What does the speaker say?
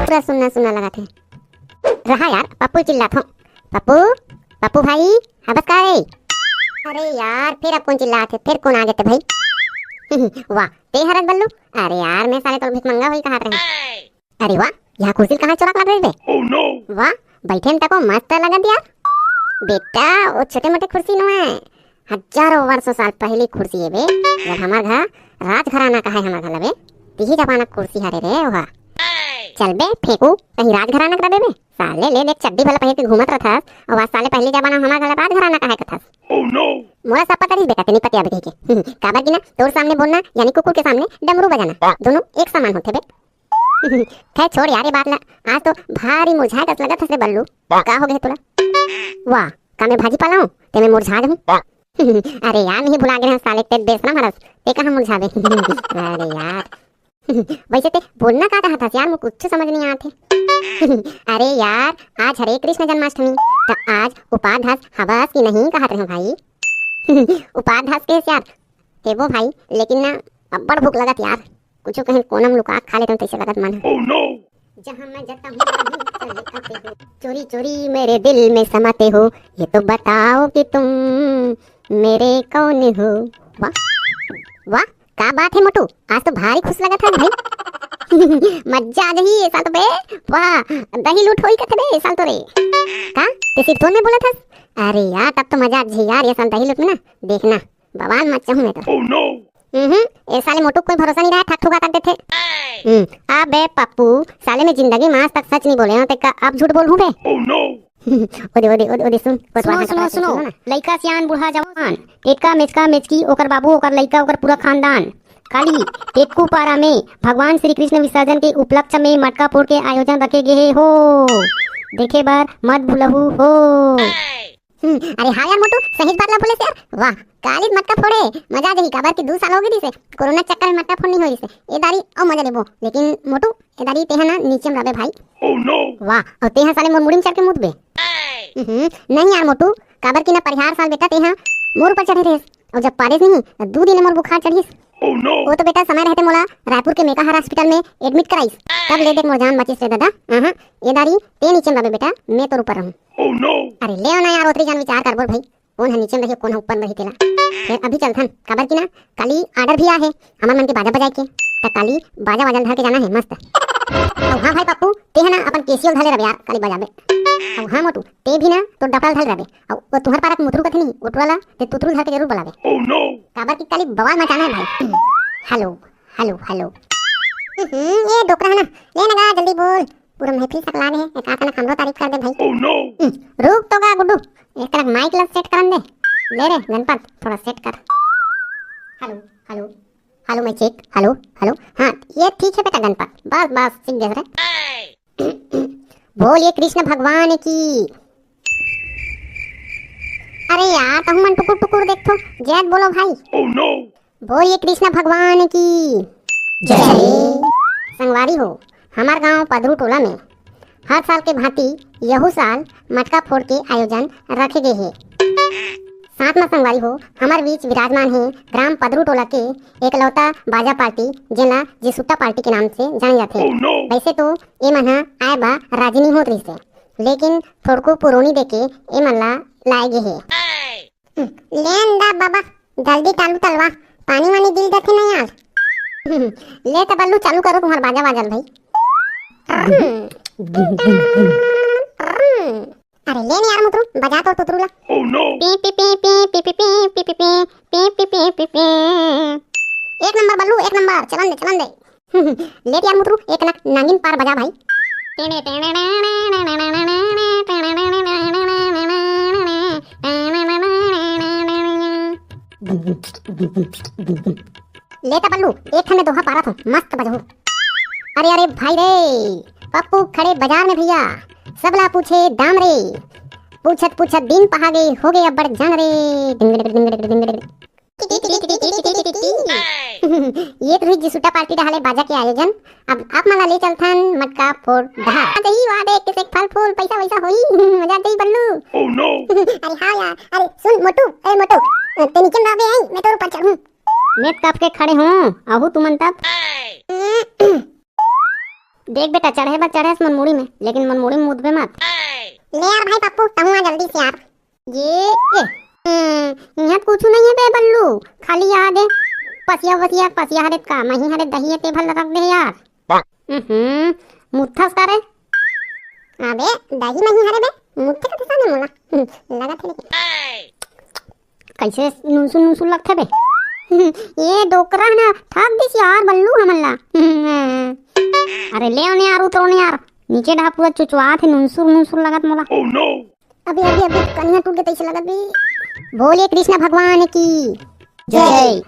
पूरा सुनना सुनना लगा थे। रहा यार, पप्पू चिल्लात हो। पप्पू, पप्पू भाई, हाँ बस का रे? अरे यार फिर अब कौन चिल्लाते, फिर कौन आ गए थे भाई? वाह ते हरक बल्लू। अरे यार मैं साले तो भिखमंगा हुई कहा रहे। अरे वाह, यहाँ कुर्सी कहाँ चोरा लग रही थे? oh, no. वाह बैठे में तको मस्त लगा दिया बेटा। वो छोटे मोटे कुर्सी न है, हजारों वर्षों साल पहले कुर्सी है बे। जब हमार घर राजघराना का है, हमार घर लबे तीही जमाना कुर्सी हरे रे वहा। चल बे फेंकू कहीं राजघराना कर देबे साले। ले देख चड्डी भला पहन के घूमत रहता और आज साले पहले जमाना हमार घर राजघराना का है कथा। oh, no. मोला सब पता नहीं बेटा, तेनी पतिया बे के काबर की ना तोर सामने बोलना यानी कुकुर के सामने डमरू बजाना दोनों एक समान होते बे। खैर छोड़ यार ये बात ला, आज तो भारी मुरझाए कस लगत हसे बल्लू। का हो गए तुला? वाह का मैं भाजी पाला हूं ते मैं मुरझा हूं। अरे यार नहीं भुला गए साले ते बेसना मरस ते कहां मुरझा दे। अरे यार वैसे ते बोलना का चाहता था यार, मुझे कुछ समझ नहीं आते। अरे यार आज हरे कृष्ण जन्माष्टमी, तो आज उपाध्यास हवास की नहीं कहत रहे भाई। उपाध्यास के यार ते वो भाई, लेकिन ना अब बड़ भूख लगत यार, कुछ कहीं कोनम लुका खा लेते तैसे लगत मन। oh, no. जहाँ मैं जाता हूँ चोरी चोरी मेरे दिल में समाते हो, ये तो बताओ कि तुम मेरे कौन हो। वाह वाह क्या बात है मोटू, आज तो भारी खुश लगा था भाई। मजा आ गई ऐसा तो बे। वाह दही लूट होई कथे बे साल तो रे। का ते सिर्फ तो में बोला था? अरे यार तब तो मजा आ यार ये साल दही लूट में ना, देखना बवाल मच चाहूं मैं तो। oh, no. ए साले मोटू कोई भरोसा नहीं रहा, ठग ठुका कर देते। अबे पप्पू साले में जिंदगी में आज तक सच नहीं बोले हो ते का अब झूठ बोल हूं बे। oh, no. ओदे सुनो लइका सियान बूढ़ा जवान टेका मेचका मेचकी ओकर बाबू ओकर लइका ओकर पूरा खानदान काली टेकू पारा में भगवान श्री कृष्ण विसर्जन के उपलक्ष्य में मटका फोड़ के आयोजन रखे गए हो, देखे बार मत भूलहु हो। अरे हाँ यार मोटू सही बात ला बोले से यार। वाह काली मटका फोड़े मजा गई, काबर की 2 साल हो गई से कोरोना चक्कर में मटका फोड़ नहीं होई से ए दारी और मजा लेबो, लेकिन मोटू ए दारी तेहा ना नीचे में रबे भाई। oh, no. वाह और तेहा साले मोर मुड़ी में चढ़ के मुत बे। नहीं यार मोटू काबर की ना परिहार साल बेटा तेहा मोर ऊपर चढ़े रहे और जब पारे नहीं 2 दिन मोर बुखार चढ़ीस। oh, no. वो तो बेटा समय रहते मोला रायपुर के मेकाहार हॉस्पिटल में एडमिट कराइस, तब ले देख मोर जान बचिस रे दादा। ये दारी ते नीचे में रबे बेटा, मैं तो ऊपर रहूं। oh, no. अरे ले ना यार ओतरी जान विचार कर बोल भाई, कौन है नीचे में रही कौन है ऊपर में रही तेला। फिर अभी चलथन काबर की ना काली आर्डर भी आ है हमार मन के बाजा बजाए के, त काली बाजा वाजल धर के जाना है मस्त। हां भाई पप्पू ते है ना अपन केसियो धले रबे यार काली बजाबे। हां मोटू ते भी ना तो डपल धल रबे और तुहर पारक मुतरू कथनी उठवाला ते तुतरू धर के जरूर बुलावे। oh, no. काबर की काली बवाल मचाना है भाई। हेलो हेलो हेलो ये डोकरा है ना ले ना गा जल्दी बोल, पूरा महफिल सकला दे एक आतना हमरो तारीफ कर दे भाई। oh, no. रुक तो गा गुड्डू एक तरह माइक ला सेट करन दे। ले रे गणपत थोड़ा सेट कर। हेलो हेलो हेलो मैं चेक हेलो हेलो। हाँ ये ठीक है बेटा गणपत, बस बस सीख देख रहे। बोलिए कृष्ण भगवान की। अरे यार कहूँ मन टुकुर टुकुर देख तो जय बोलो भाई। oh, no. बोलिए कृष्ण भगवान की जय। संगवारी हो हमार गांव पदरू टोला में हर साल के भांति यहू साल मटका फोड़ के आयोजन रखे गए हैं। साथ में संगवारी हो हमारे बीच विराजमान है ग्राम पदरू टोला के एकलौता बाजा पार्टी जेला जिसुट्टा पार्टी के नाम से जाने जाते हैं। oh, no. वैसे तो ये मन आए बा राजनी होत रही से, लेकिन थोड़को पुरोनी देके ये मन ला लाए गए है। लेन दा बाबा जल्दी चालू तलवा, पानी वानी दिल देखे नहीं यार। ले तो बल्लू चालू करो तुम्हारा बाजा बाजल भाई। अरे ले यार मुतरू बजा तो तुतरू ला। oh, no. P P P P P P P P P P P P P. एक नंबर बल्लू एक नंबर, चलन दे। ले यार मुतरू एक ना नागिन पार बजा भाई। ले ता बल्लू एक ठने दोहा पारा था मस्त बजाओ। अरे अरे भाई रे पप्पू खड़े बाजार में भैया सबला पूछे दाम रे, पूछत पूछत दिन पहा गई हो गए अब्बड़ जान रे। ये तो जिसुट्टा पार्टी डाले बाजा के आयोजन, अब आप मला ले चलथन मटका फोड़ दहा दही वादे के फल फूल पैसा वैसा होई मजा दे बल्लू। oh, no. अरे हां यार अरे सुन मोटू ए मोटू ते नीचे में रहे आई मैं तो ऊपर चढ़ूं। मैं कब के खड़े हूं आहू तुमन तब देख बेटा, चढ़े बा चढ़े मनमोड़ी में, लेकिन मनमोड़ी में मुदबे मत। ले यार भाई पप्पू, कहूँ आ जल्दी से यार। यहाँ कुछ नहीं है बे बल्लू, खाली याद है पसिया हरे का मही हरे दही ते भल रख दे यार। मुट्ठा सारे अबे दही मही हरे बे मुट्ठे का सामने मोला लगा थे, लेकिन कैसे नुसु लगथे बे। ये डोकरा ना ठग दिस यार बल्लू हमला। अरे ले ओने यार, उतरो ने यार, नीचे ढा पूरा चुचवा थे, नुसुर लगत मोला। ओह नो, अबे कन्या टूट गई तैसे लगत बे। बोले कृष्ण भगवान की जय।